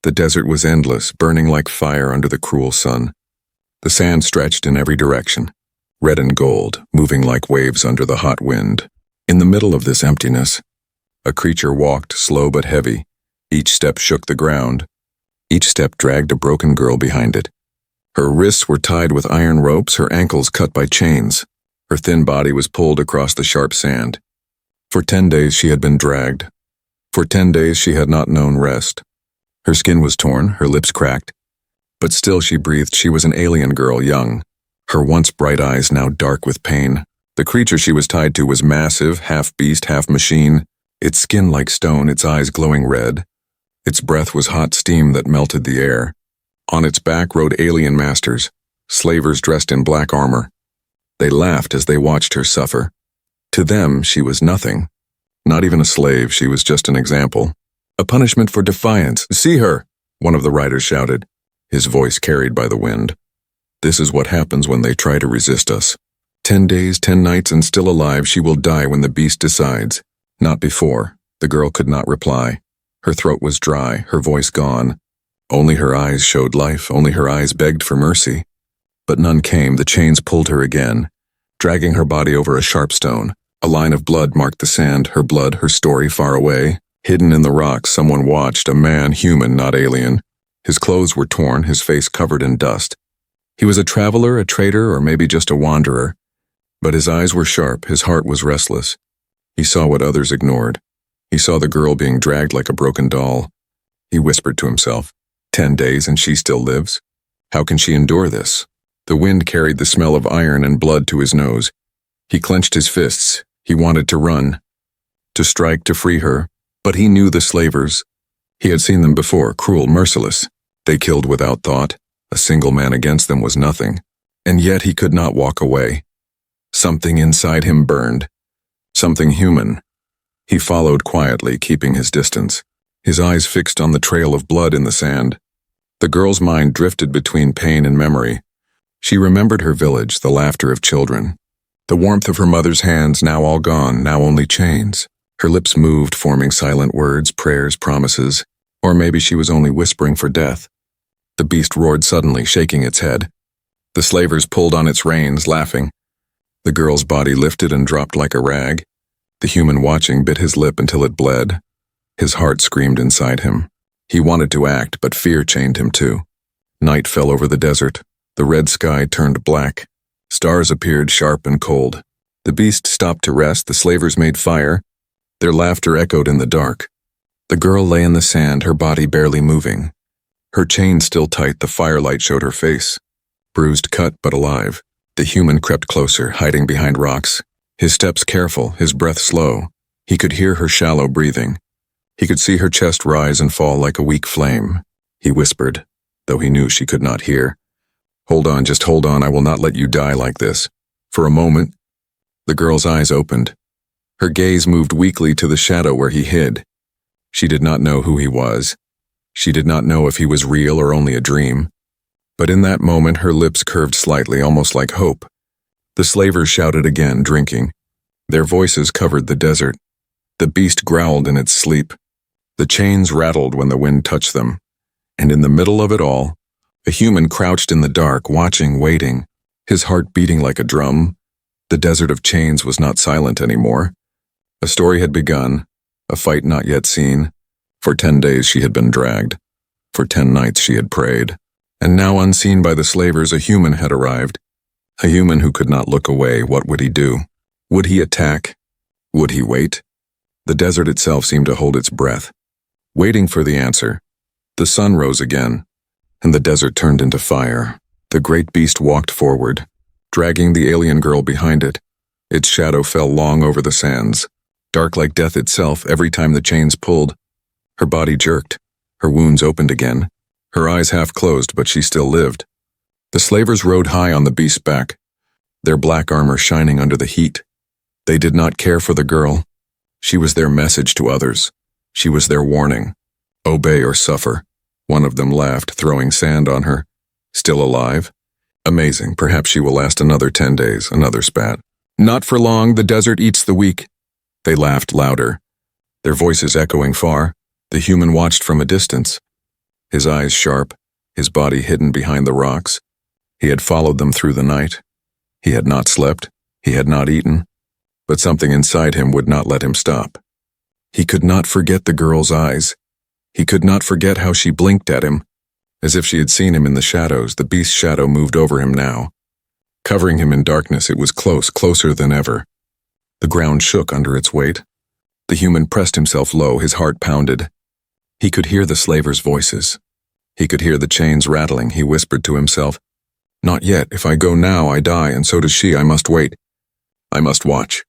The desert was endless, burning like fire under the cruel sun. The sand stretched in every direction, red and gold, moving like waves under the hot wind. In the middle of this emptiness, a creature walked, slow but heavy. Each step shook the ground. Each step dragged a broken girl behind it. Her wrists were tied with iron ropes, her ankles cut by chains. Her thin body was pulled across the sharp sand. For 10 days she had been dragged. For 10 days she had not known rest. Her skin was torn, her lips cracked. But still she breathed. She was an alien girl, young. Her once bright eyes now dark with pain. The creature she was tied to was massive, half beast, half machine. Its skin like stone, its eyes glowing red. Its breath was hot steam that melted the air. On its back rode alien masters, slavers dressed in black armor. They laughed as they watched her suffer. To them, she was nothing. Not even a slave, she was just an example. A punishment for defiance. "See her!" one of the riders shouted, his voice carried by the wind. "This is what happens when they try to resist us. 10 days, 10 nights, and still alive, she will die when the beast decides." Not before. The girl could not reply. Her throat was dry, her voice gone. Only her eyes showed life, only her eyes begged for mercy. But none came. The chains pulled her again, dragging her body over a sharp stone. A line of blood marked the sand, her blood, her story far away. Hidden in the rocks, someone watched, a man, human, not alien. His clothes were torn, his face covered in dust. He was a traveler, a trader, or maybe just a wanderer. But his eyes were sharp, his heart was restless. He saw what others ignored. He saw the girl being dragged like a broken doll. He whispered to himself, 10 days and she still lives? How can she endure this? The wind carried the smell of iron and blood to his nose. He clenched his fists. He wanted to run, to strike, to free her. But he knew the slavers. He had seen them before, cruel, merciless. They killed without thought. A single man against them was nothing. And yet he could not walk away. Something inside him burned. Something human. He followed quietly, keeping his distance, his eyes fixed on the trail of blood in the sand. The girl's mind drifted between pain and memory. She remembered her village, the laughter of children, the warmth of her mother's hands, now all gone, now only chains. Her lips moved, forming silent words, prayers, promises, or maybe she was only whispering for death. The beast roared suddenly, shaking its head. The slavers pulled on its reins, laughing. The girl's body lifted and dropped like a rag. The human watching bit his lip until it bled. His heart screamed inside him. He wanted to act, but fear chained him too. Night fell over the desert. The red sky turned black. Stars appeared sharp and cold. The beast stopped to rest. The slavers made fire. Their laughter echoed in the dark. The girl lay in the sand, her body barely moving. Her chain still tight, the firelight showed her face. Bruised, cut, but alive. The human crept closer, hiding behind rocks. His steps careful, his breath slow. He could hear her shallow breathing. He could see her chest rise and fall like a weak flame. He whispered, though he knew she could not hear. "Hold on, just hold on, I will not let you die like this." For a moment, the girl's eyes opened. Her gaze moved weakly to the shadow where he hid. She did not know who he was. She did not know if he was real or only a dream. But in that moment, her lips curved slightly, almost like hope. The slavers shouted again, drinking. Their voices covered the desert. The beast growled in its sleep. The chains rattled when the wind touched them. And in the middle of it all, a human crouched in the dark, watching, waiting, his heart beating like a drum. The desert of chains was not silent anymore. A story had begun, a fight not yet seen. For 10 days she had been dragged. For 10 nights she had prayed. And now, unseen by the slavers, a human had arrived. A human who could not look away. What would he do? Would he attack? Would he wait? The desert itself seemed to hold its breath, waiting for the answer. The sun rose again, and the desert turned into fire. The great beast walked forward, dragging the alien girl behind it. Its shadow fell long over the sands, dark like death itself. Every time the chains pulled, her body jerked. Her wounds opened again. Her eyes half closed, but she still lived. The slavers rode high on the beast's back, their black armor shining under the heat. They did not care for the girl. She was their message to others. She was their warning. Obey or suffer. One of them laughed, throwing sand on her. Still alive? Amazing. Perhaps she will last another 10 days. Another spat. Not for long. The desert eats the weak. They laughed louder, their voices echoing far. The human watched from a distance. his eyes sharp, his body hidden behind the rocks. He had followed them through the night. He had not slept, he had not eaten, but something inside him would not let him stop. He could not forget the girl's eyes. He could not forget how she blinked at him. As if she had seen him in the shadows, the beast's shadow moved over him now. Covering him in darkness, it was close, closer than ever. The ground shook under its weight. The human pressed himself low, his heart pounded. He could hear the slavers' voices. He could hear the chains rattling. He whispered to himself, "Not yet. If I go now, I die, and so does she. I must wait. I must watch."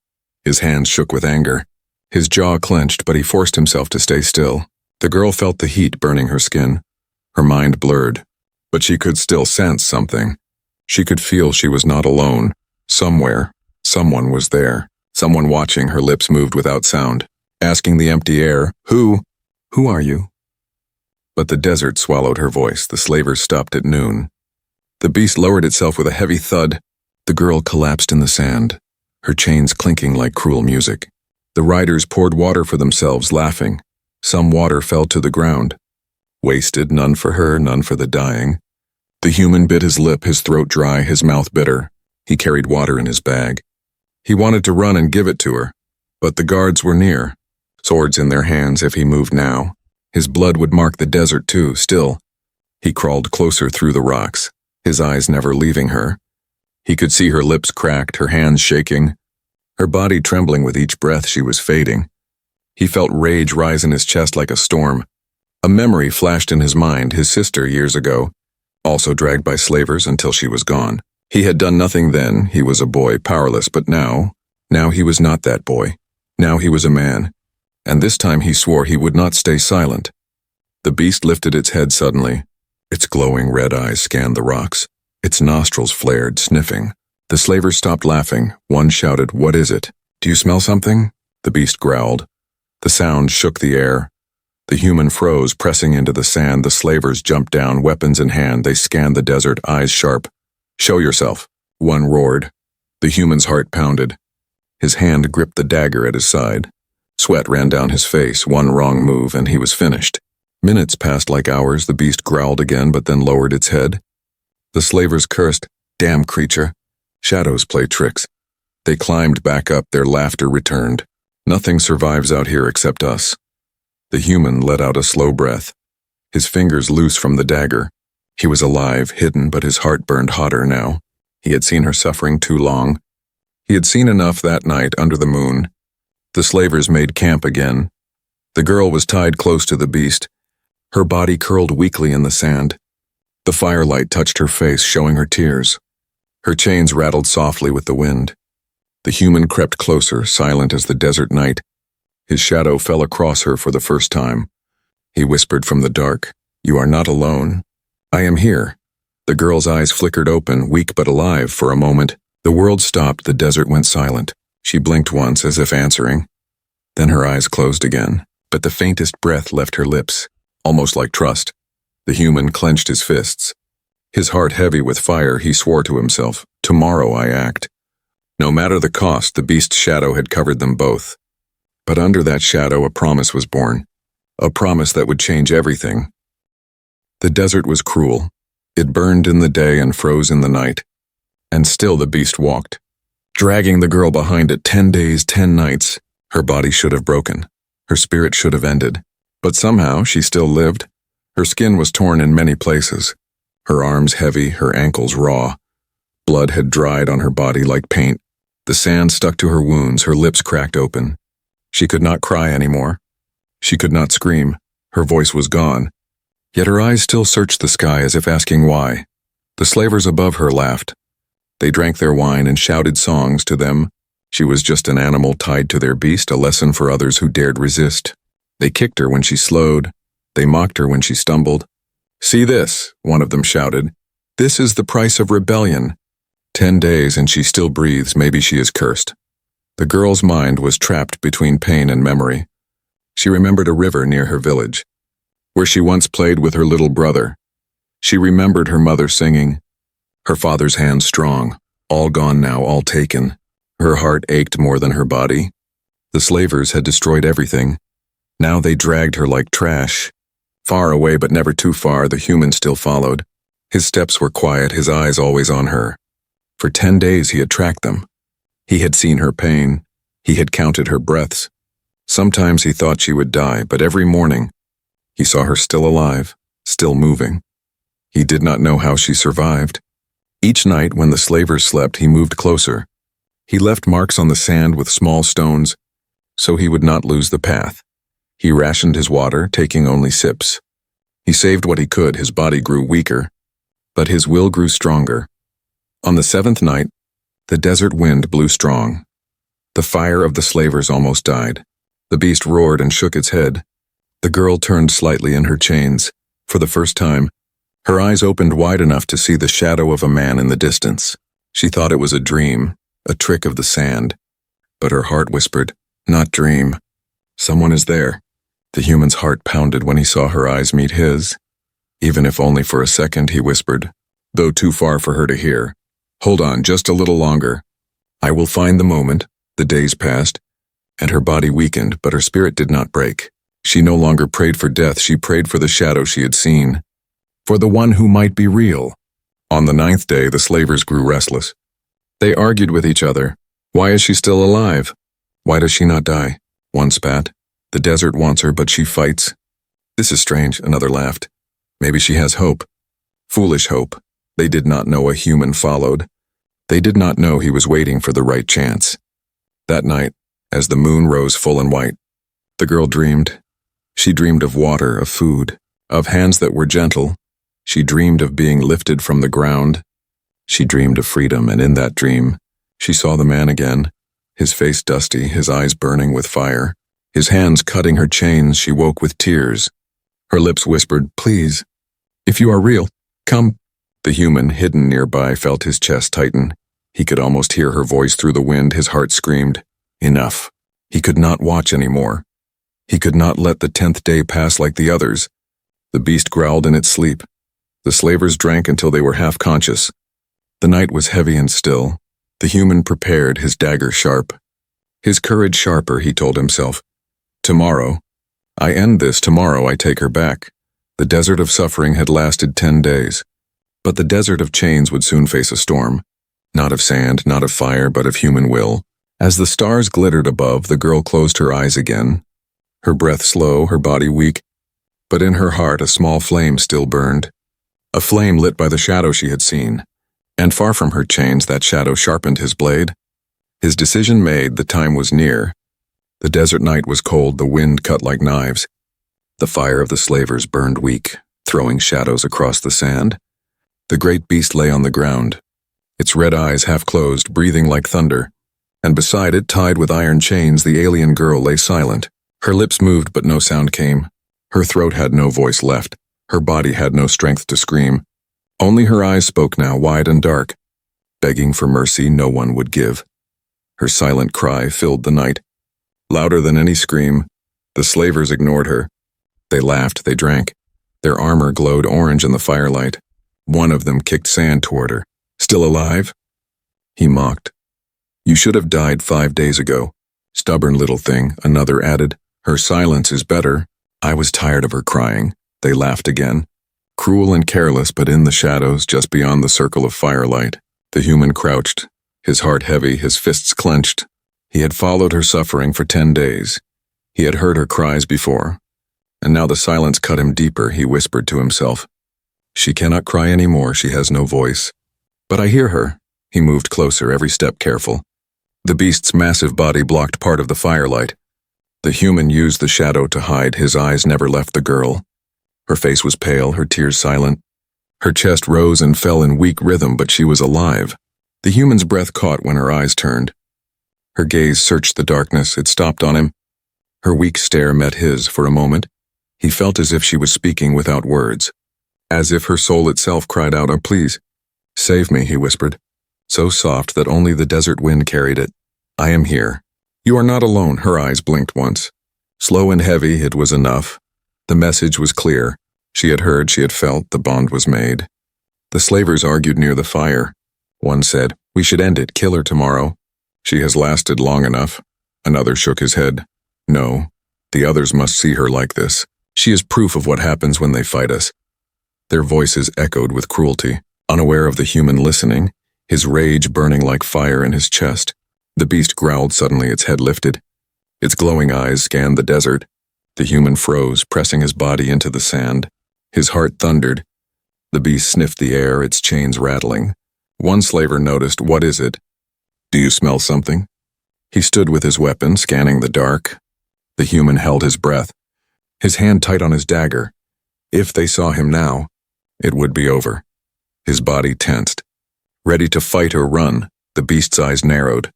His hands shook with anger. His jaw clenched, but he forced himself to stay still. The girl felt the heat burning her skin. Her mind blurred, but she could still sense something. She could feel she was not alone. Somewhere, someone was there. Someone watching. Her lips moved without sound, asking the empty air, Who are you?" But the desert swallowed her voice. The slavers stopped at noon. The beast lowered itself with a heavy thud. The girl collapsed in the sand, her chains clinking like cruel music. The riders poured water for themselves, laughing. Some water fell to the ground. Wasted, none for her, none for the dying. The human bit his lip, his throat dry, his mouth bitter. He carried water in his bag. He wanted to run and give it to her, but the guards were near, swords in their hands. If he moved now, his blood would mark the desert too. Still, he crawled closer through the rocks, his eyes never leaving her. He could see her lips cracked, her hands shaking, her body trembling with each breath. She was fading. He felt rage rise in his chest like a storm. A memory flashed in his mind, his sister years ago, also dragged by slavers until she was gone. He had done nothing then. He was a boy, powerless, but now he was not that boy. Now he was a man, and this time he swore he would not stay silent. The beast lifted its head suddenly. Its glowing red eyes scanned the rocks. Its nostrils flared, sniffing. The slavers stopped laughing. One shouted, "What is it? Do you smell something?" The beast growled. The sound shook the air. The human froze, pressing into the sand. The slavers jumped down, weapons in hand. They scanned the desert, eyes sharp. "Show yourself," one roared. The human's heart pounded. His hand gripped the dagger at his side. Sweat ran down his face. One wrong move, and he was finished. Minutes passed like hours. The beast growled again, but then lowered its head. The slavers cursed, "Damn creature." Shadows play tricks. They climbed back up. Their laughter returned. "Nothing survives out here except us." The human let out a slow breath, his fingers loose from the dagger. He was alive, hidden, but his heart burned hotter now. He had seen her suffering too long. He had seen enough that night under the moon. The slavers made camp again. The girl was tied close to the beast. Her body curled weakly in the sand. The firelight touched her face, showing her tears. Her chains rattled softly with the wind. The human crept closer, silent as the desert night. His shadow fell across her for the first time. He whispered from the dark, "You are not alone. I am here." The girl's eyes flickered open, weak but alive, for a moment. The world stopped, the desert went silent. She blinked once, as if answering. Then her eyes closed again, but the faintest breath left her lips, almost like trust. The human clenched his fists. His heart heavy with fire, he swore to himself, "Tomorrow I act." No matter the cost, the beast's shadow had covered them both. But under that shadow, a promise was born. A promise that would change everything. The desert was cruel. It burned in the day and froze in the night. And still the beast walked, dragging the girl behind it. 10 days, 10 nights. Her body should have broken. Her spirit should have ended. But somehow she still lived. Her skin was torn in many places. Her arms heavy, her ankles raw. Blood had dried on her body like paint. The sand stuck to her wounds, her lips cracked open. She could not cry anymore. She could not scream. Her voice was gone. Yet her eyes still searched the sky as if asking why. The slavers above her laughed. They drank their wine and shouted songs to them. She was just an animal tied to their beast, a lesson for others who dared resist. They kicked her when she slowed. They mocked her when she stumbled. "See this," one of them shouted. "This is the price of rebellion. 10 days and she still breathes. Maybe she is cursed." The girl's mind was trapped between pain and memory. She remembered a river near her village, where she once played with her little brother. She remembered her mother singing, her father's hand strong, all gone now, all taken. Her heart ached more than her body. The slavers had destroyed everything. Now they dragged her like trash. Far away but never too far, the human still followed. His steps were quiet, his eyes always on her. For 10 days he had tracked them. He had seen her pain. He had counted her breaths. Sometimes he thought she would die, but every morning he saw her still alive, still moving. He did not know how she survived. Each night when the slavers slept, he moved closer. He left marks on the sand with small stones, so he would not lose the path. He rationed his water, taking only sips. He saved what he could. His body grew weaker, but his will grew stronger. On the 7th night, the desert wind blew strong. The fire of the slavers almost died. The beast roared and shook its head. The girl turned slightly in her chains. For the first time, her eyes opened wide enough to see the shadow of a man in the distance. She thought it was a dream, a trick of the sand. But her heart whispered, "Not dream. Someone is there." The human's heart pounded when he saw her eyes meet his. Even if only for a second, he whispered, though too far for her to hear. "Hold on, just a little longer. I will find the moment." The days passed, and her body weakened, but her spirit did not break. She no longer prayed for death, she prayed for the shadow she had seen, for the one who might be real. On the 9th day, the slavers grew restless. They argued with each other. Why is she still alive? Why does she not die? One spat. The desert wants her, but she fights. This is strange, another laughed. Maybe she has hope. Foolish hope. They did not know a human followed. They did not know he was waiting for the right chance. That night, as the moon rose full and white, the girl dreamed. She dreamed of water, of food, of hands that were gentle. She dreamed of being lifted from the ground. She dreamed of freedom, and in that dream, she saw the man again, his face dusty, his eyes burning with fire, his hands cutting her chains. She woke with tears. Her lips whispered, "Please, if you are real, come." The human, hidden nearby, felt his chest tighten. He could almost hear her voice through the wind. His heart screamed, "Enough." He could not watch anymore. He could not let the 10th day pass like the others. The beast growled in its sleep. The slavers drank until they were half conscious. The night was heavy and still. The human prepared, his dagger sharp. His courage sharper, he told himself. Tomorrow, I end this. Tomorrow I take her back. The desert of suffering had lasted 10 days. But the desert of chains would soon face a storm. Not of sand, not of fire, but of human will. As the stars glittered above, the girl closed her eyes again. Her breath slow, her body weak. But in her heart a small flame still burned. A flame lit by the shadow she had seen. And far from her chains, that shadow sharpened his blade. His decision made, the time was near. The desert night was cold, the wind cut like knives. The fire of the slavers burned weak, throwing shadows across the sand. The great beast lay on the ground, its red eyes half closed, breathing like thunder. And beside it, tied with iron chains, the alien girl lay silent. Her lips moved, but no sound came. Her throat had no voice left. Her body had no strength to scream. Only her eyes spoke now, wide and dark. Begging for mercy no one would give. Her silent cry filled the night. Louder than any scream, the slavers ignored her. They laughed, they drank. Their armor glowed orange in the firelight. One of them kicked sand toward her. "Still alive?" He mocked. "You should have died 5 days ago." "Stubborn little thing," another added. "Her silence is better." I was tired of her crying. They laughed again. Cruel and careless, but in the shadows, just beyond the circle of firelight, the human crouched, his heart heavy, his fists clenched. He had followed her suffering for 10 days. He had heard her cries before. And now the silence cut him deeper, he whispered to himself. "She cannot cry anymore, she has no voice. But I hear her." He moved closer, every step careful. The beast's massive body blocked part of the firelight. The human used the shadow to hide. His eyes never left the girl. Her face was pale, her tears silent. Her chest rose and fell in weak rhythm, but she was alive. The human's breath caught when her eyes turned. Her gaze searched the darkness. It stopped on him. Her weak stare met his for a moment. He felt as if she was speaking without words, as if her soul itself cried out, "Oh, please, save me," he whispered, so soft that only the desert wind carried it. "I am here. You are not alone." Her eyes blinked once. Slow and heavy, it was enough. The message was clear. She had heard, she had felt, the bond was made. The slavers argued near the fire. One said, "We should end it, kill her tomorrow. She has lasted long enough." Another shook his head. "No, the others must see her like this." She is proof of what happens when they fight us." Their voices echoed with cruelty. Unaware of the human listening, his rage burning like fire in his chest, the beast growled suddenly, its head lifted. Its glowing eyes scanned the desert. The human froze, pressing his body into the sand. His heart thundered. The beast sniffed the air, its chains rattling. One slaver noticed, "What is it?" "Do you smell something?" He stood with his weapon, scanning the dark. The human held his breath, his hand tight on his dagger. If they saw him now, it would be over. His body tensed. Ready to fight or run, the beast's eyes narrowed.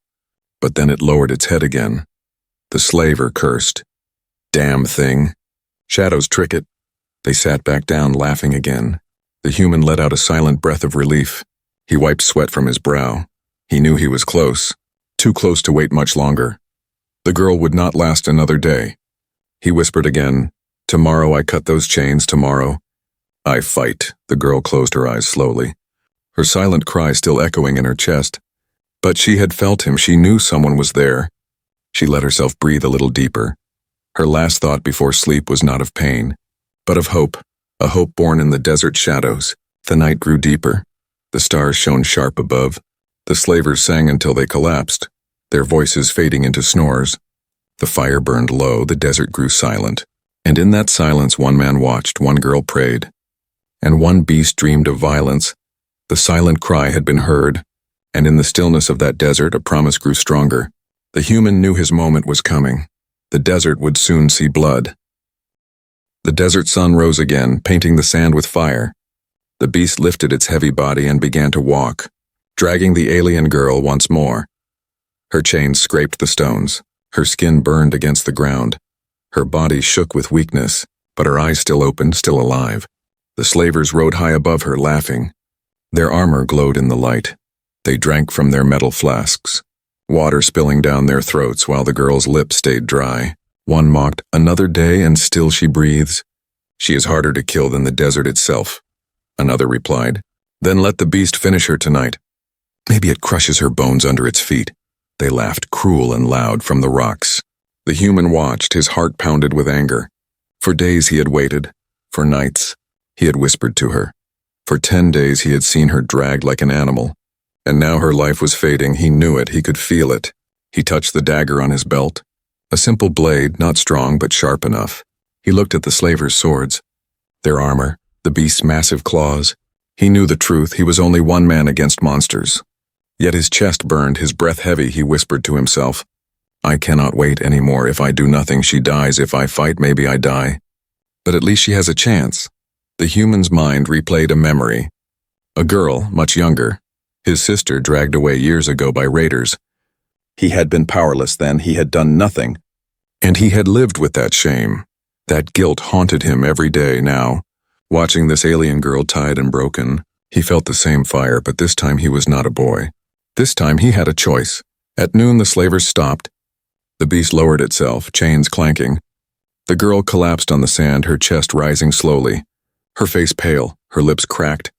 But then it lowered its head again. The slaver cursed. "Damn thing." Shadows trick it. They sat back down, laughing again. The human let out a silent breath of relief. He wiped sweat from his brow. He knew he was close, too close to wait much longer. The girl would not last another day. He whispered again, "Tomorrow I cut those chains, tomorrow I fight." The girl closed her eyes slowly, her silent cry still echoing in her chest. But she had felt him, she knew someone was there. She let herself breathe a little deeper. Her last thought before sleep was not of pain, but of hope, a hope born in the desert shadows. The night grew deeper. The stars shone sharp above. The slavers sang until they collapsed, their voices fading into snores. The fire burned low, the desert grew silent. And in that silence, one man watched, one girl prayed, and one beast dreamed of violence. The silent cry had been heard, and in the stillness of that desert, a promise grew stronger. The human knew his moment was coming. The desert would soon see blood. The desert sun rose again, painting the sand with fire. The beast lifted its heavy body and began to walk, dragging the alien girl once more. Her chains scraped the stones. Her skin burned against the ground. Her body shook with weakness, but her eyes still open, still alive. The slavers rode high above her, laughing. Their armor glowed in the light. They drank from their metal flasks, water spilling down their throats while the girl's lips stayed dry. One mocked, "Another day and still she breathes. She is harder to kill than the desert itself." Another replied, "Then let the beast finish her tonight. Maybe it crushes her bones under its feet." They laughed, cruel and loud, from the rocks. The human watched, his heart pounded with anger. For days he had waited. For nights, he had whispered to her. For 10 days he had seen her dragged like an animal. And now her life was fading. He knew it, he could feel it. He touched the dagger on his belt. A simple blade, not strong but sharp enough. He looked at the slavers' swords, their armor, the beast's massive claws. He knew the truth, he was only one man against monsters. Yet his chest burned, his breath heavy. He whispered to himself, "I cannot wait anymore. If I do nothing, she dies. If I fight, maybe I die. But at least she has a chance." The human's mind replayed a memory. A girl, much younger, his sister dragged away years ago by raiders. He had been powerless then, he had done nothing. And he had lived with that shame. That guilt haunted him every day now. Watching this alien girl tied and broken, he felt the same fire, but this time he was not a boy. This time he had a choice. At noon the slavers stopped. The beast lowered itself, chains clanking. The girl collapsed on the sand, her chest rising slowly. Her face pale, her lips cracked.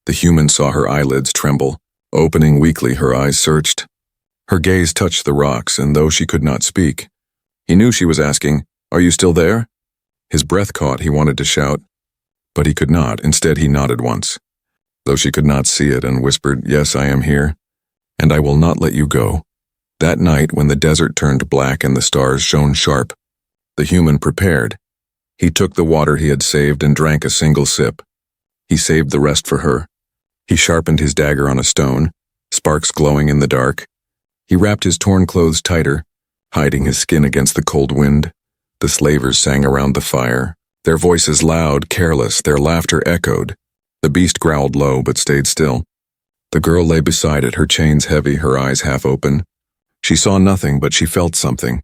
The human saw her eyelids tremble. Opening weakly, her eyes searched. Her gaze touched the rocks, and though she could not speak, he knew she was asking, "Are you still there?" His breath caught, he wanted to shout, but he could not. Instead he nodded once, though she could not see it, and whispered, "Yes, I am here, and I will not let you go." That night, when the desert turned black and the stars shone sharp, the human prepared. He took the water he had saved and drank a single sip. He saved the rest for her. He sharpened his dagger on a stone, sparks glowing in the dark. He wrapped his torn clothes tighter, hiding his skin against the cold wind. The slavers sang around the fire, their voices loud, careless, their laughter echoed. The beast growled low but stayed still. The girl lay beside it, her chains heavy, her eyes half open. She saw nothing, but she felt something.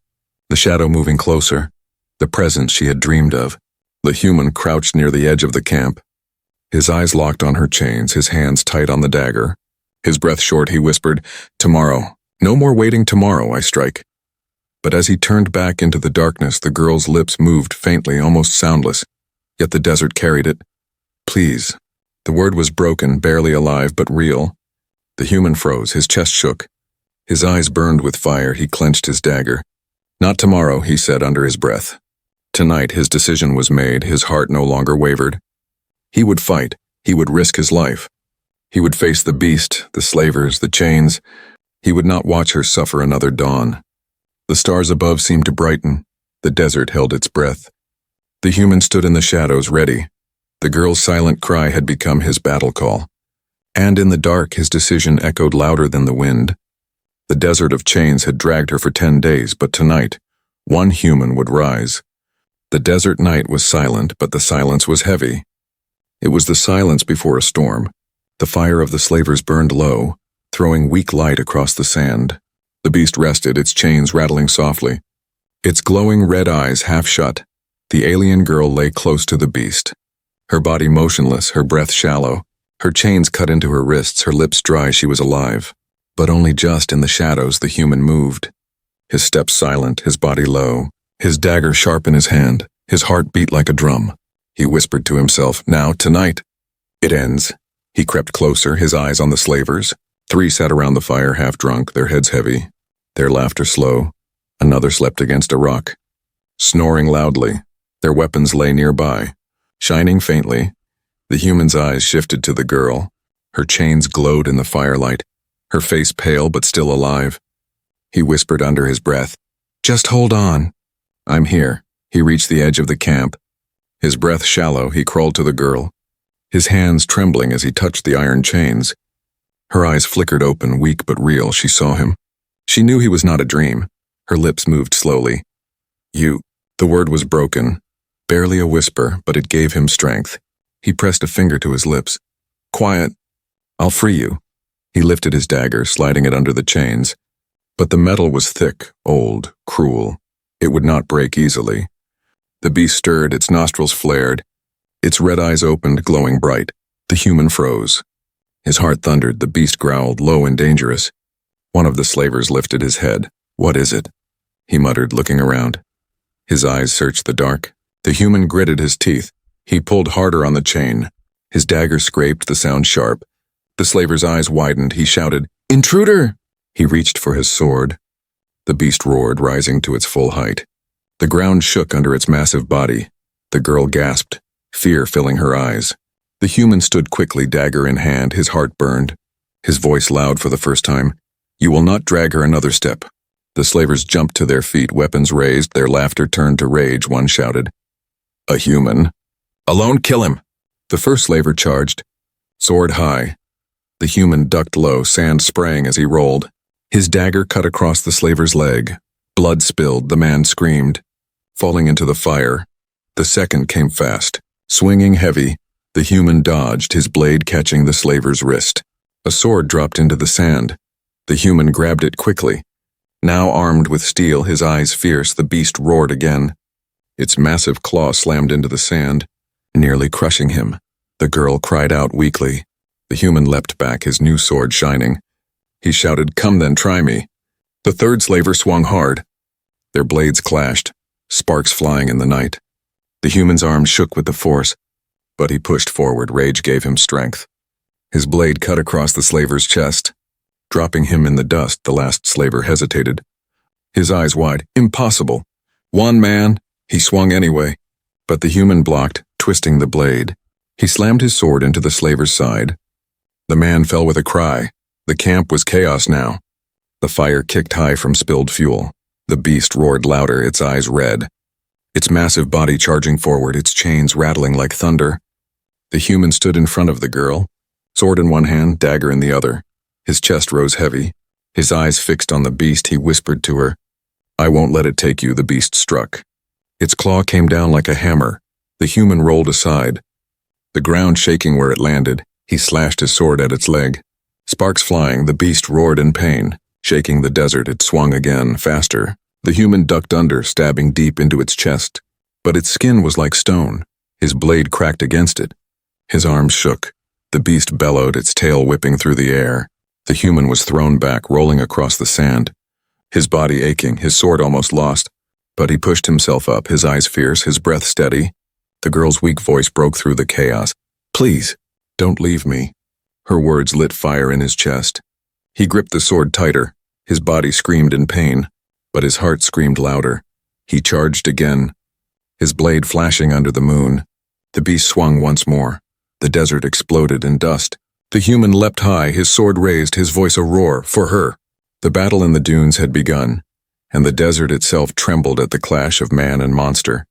The shadow moving closer, the presence she had dreamed of. The human crouched near the edge of the camp. His eyes locked on her chains, his hands tight on the dagger. His breath short, he whispered, "Tomorrow. No more waiting, tomorrow I strike." But as he turned back into the darkness, the girl's lips moved faintly, almost soundless. Yet the desert carried it. "Please." The word was broken, barely alive, but real. The human froze, his chest shook. His eyes burned with fire, he clenched his dagger. "Not tomorrow," he said under his breath. Tonight his decision was made, his heart no longer wavered. He would fight, he would risk his life. He would face the beast, the slavers, the chains. He would not watch her suffer another dawn. The stars above seemed to brighten. The desert held its breath. The human stood in the shadows, ready. The girl's silent cry had become his battle call. And in the dark, his decision echoed louder than the wind. The desert of chains had dragged her for 10 days, but tonight, one human would rise. The desert night was silent, but the silence was heavy. It was the silence before a storm. The fire of the slavers burned low, throwing weak light across the sand. The beast rested, its chains rattling softly. Its glowing red eyes half shut. The alien girl lay close to the beast. Her body motionless, her breath shallow. Her chains cut into her wrists, her lips dry. She was alive. But only just in the shadows the human moved. His steps silent, his body low. His dagger sharp in his hand. His heart beat like a drum. He whispered to himself, "Now, tonight. It ends." He crept closer, his eyes on the slavers. 3 sat around the fire, half drunk, their heads heavy, their laughter slow. Another slept against a rock, snoring loudly. Their weapons lay nearby, shining faintly. The human's eyes shifted to the girl. Her chains glowed in the firelight, her face pale but still alive. He whispered under his breath, "Just hold on. I'm here." He reached the edge of the camp. His breath shallow, he crawled to the girl, his hands trembling as he touched the iron chains. Her eyes flickered open, weak but real. She saw him. She knew he was not a dream. Her lips moved slowly. "You." The word was broken, barely a whisper, but it gave him strength. He pressed a finger to his lips. "Quiet. I'll free you." He lifted his dagger, sliding it under the chains. But the metal was thick, old, cruel. It would not break easily. The beast stirred, its nostrils flared. Its red eyes opened, glowing bright. The human froze. His heart thundered, the beast growled, low and dangerous. One of the slavers lifted his head. "What is it?" he muttered, looking around. His eyes searched the dark. The human gritted his teeth. He pulled harder on the chain. His dagger scraped, the sound sharp. The slaver's eyes widened. He shouted, "Intruder!" He reached for his sword. The beast roared, rising to its full height. The ground shook under its massive body. The girl gasped, fear filling her eyes. The human stood quickly, dagger in hand, his heart burned. His voice loud for the first time, "You will not drag her another step." The slavers jumped to their feet, weapons raised, their laughter turned to rage. One shouted, "A human! Alone, kill him!" The first slaver charged, sword high. The human ducked low, sand spraying as he rolled. His dagger cut across the slaver's leg. Blood spilled, the man screamed, falling into the fire. The second came fast, swinging heavy. The human dodged, his blade catching the slaver's wrist. A sword dropped into the sand. The human grabbed it quickly. Now armed with steel, his eyes fierce, the beast roared again. Its massive claw slammed into the sand, nearly crushing him. The girl cried out weakly. The human leapt back, his new sword shining. He shouted, "Come then, try me." The third slaver swung hard. Their blades clashed, sparks flying in the night. The human's arms shook with the force, but he pushed forward. Rage gave him strength. His blade cut across the slaver's chest. Dropping him in the dust, the last slaver hesitated. His eyes wide. Impossible. One man. He swung anyway, but the human blocked, twisting the blade. He slammed his sword into the slaver's side. The man fell with a cry. The camp was chaos now. The fire kicked high from spilled fuel. The beast roared louder, its eyes red. Its massive body charging forward, its chains rattling like thunder. The human stood in front of the girl, sword in one hand, dagger in the other. His chest rose heavy. His eyes fixed on the beast, he whispered to her, "I won't let it take you." The beast struck. Its claw came down like a hammer. The human rolled aside, the ground shaking where it landed. He slashed his sword at its leg. Sparks flying, the beast roared in pain. Shaking the desert, it swung again, faster. The human ducked under, stabbing deep into its chest. But its skin was like stone. His blade cracked against it. His arms shook. The beast bellowed, its tail whipping through the air. The human was thrown back, rolling across the sand. His body aching, his sword almost lost. But he pushed himself up, his eyes fierce, his breath steady. The girl's weak voice broke through the chaos. "Please, don't leave me." Her words lit fire in his chest. He gripped the sword tighter. His body screamed in pain, but his heart screamed louder. He charged again. his blade flashing under the moon. The beast swung once more. The desert exploded in dust. The human leapt high, his sword raised, his voice a roar, for her. The battle in the dunes had begun, and the desert itself trembled at the clash of man and monster.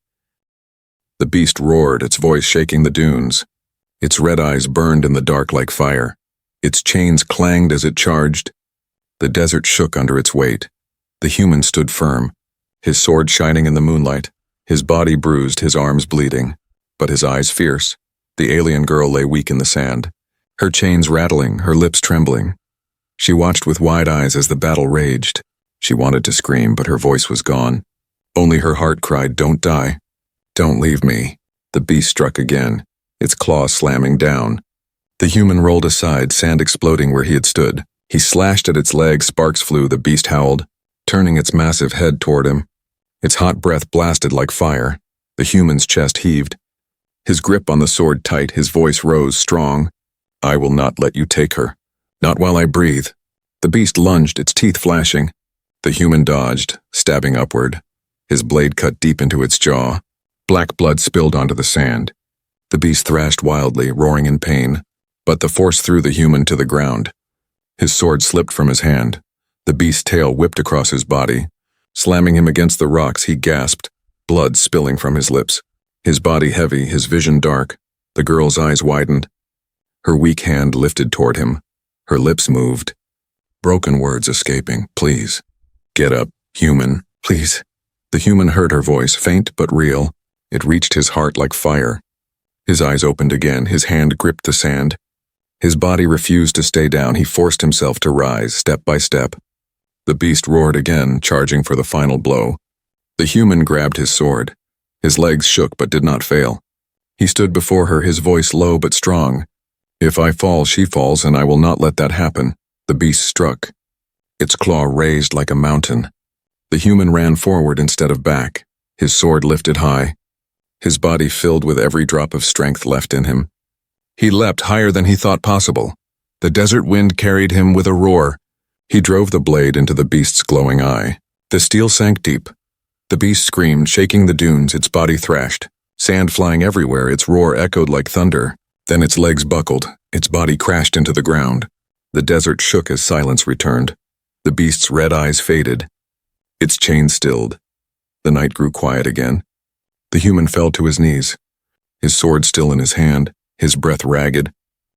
The beast roared, its voice shaking the dunes. Its red eyes burned in the dark like fire. Its chains clanged as it charged. The desert shook under its weight. The human stood firm, his sword shining in the moonlight, his body bruised, his arms bleeding, but his eyes fierce. The alien girl lay weak in the sand, her chains rattling, her lips trembling. She watched with wide eyes as the battle raged. She wanted to scream, but her voice was gone. Only her heart cried, "Don't die. Don't leave me." The beast struck again, its claws slamming down. The human rolled aside, sand exploding where he had stood. He slashed at its legs, sparks flew, the beast howled, turning its massive head toward him. Its hot breath blasted like fire. The human's chest heaved. His grip on the sword tight, his voice rose strong. "I will not let you take her. Not while I breathe." The beast lunged, its teeth flashing. The human dodged, stabbing upward. His blade cut deep into its jaw. Black blood spilled onto the sand. The beast thrashed wildly, roaring in pain, but the force threw the human to the ground. His sword slipped from his hand. The beast's tail whipped across his body. Slamming him against the rocks, he gasped, blood spilling from his lips. His body heavy, his vision dark. The girl's eyes widened. Her weak hand lifted toward him. Her lips moved. Broken words escaping. "Please. Get up, human, please." The human heard her voice, faint but real. It reached his heart like fire. His eyes opened again, his hand gripped the sand. His body refused to stay down, he forced himself to rise, step by step. The beast roared again, charging for the final blow. The human grabbed his sword. His legs shook but did not fail. He stood before her, his voice low but strong. "If I fall, she falls, and I will not let that happen." The beast struck. Its claw raised like a mountain. The human ran forward instead of back, his sword lifted high. His body filled with every drop of strength left in him. He leapt higher than he thought possible. The desert wind carried him with a roar. He drove the blade into the beast's glowing eye. The steel sank deep. The beast screamed, shaking the dunes, its body thrashed. Sand flying everywhere, its roar echoed like thunder. Then its legs buckled, its body crashed into the ground. The desert shook as silence returned. The beast's red eyes faded. Its chain stilled. The night grew quiet again. The human fell to his knees, his sword still in his hand, his breath ragged.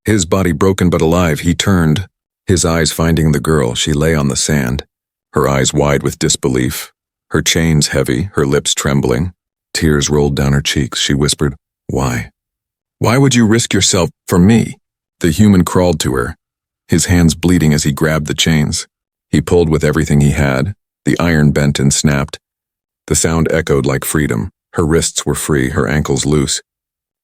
His body broken but alive, he turned, his eyes finding the girl. She lay on the sand, her eyes wide with disbelief, her chains heavy, her lips trembling. Tears rolled down her cheeks. She whispered, "Why? Why would you risk yourself for me?" The human crawled to her, his hands bleeding as he grabbed the chains. He pulled with everything he had. The iron bent and snapped. The sound echoed like freedom. Her wrists were free, her ankles loose.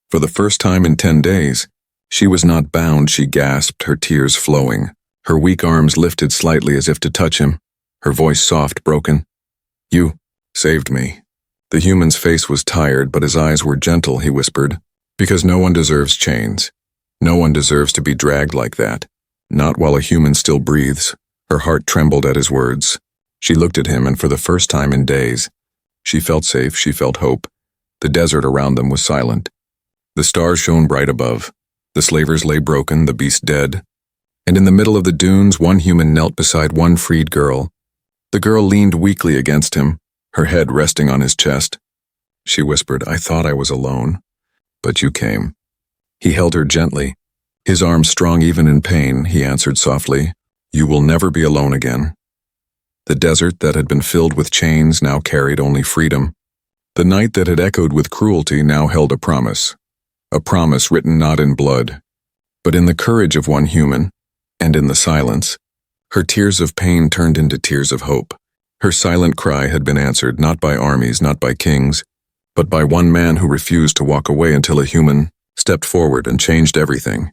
For the first time in 10 days, she was not bound. She gasped, her tears flowing. Her weak arms lifted slightly as if to touch him, her voice soft, broken. "You saved me." The human's face was tired, but his eyes were gentle, he whispered. "Because no one deserves chains. No one deserves to be dragged like that. Not while a human still breathes." Her heart trembled at his words. She looked at him, and for the first time in days, she felt safe, she felt hope. The desert around them was silent. The stars shone bright above. The slavers lay broken, the beast dead. And in the middle of the dunes, one human knelt beside one freed girl. The girl leaned weakly against him, her head resting on his chest. She whispered, "I thought I was alone, but you came." He held her gently, his arms strong even in pain. He answered softly, "You will never be alone again." The desert that had been filled with chains now carried only freedom. The night that had echoed with cruelty now held a promise written not in blood, but in the courage of one human, and in the silence. Her tears of pain turned into tears of hope. Her silent cry had been answered not by armies, not by kings, but by one man who refused to walk away until a human stepped forward and changed everything.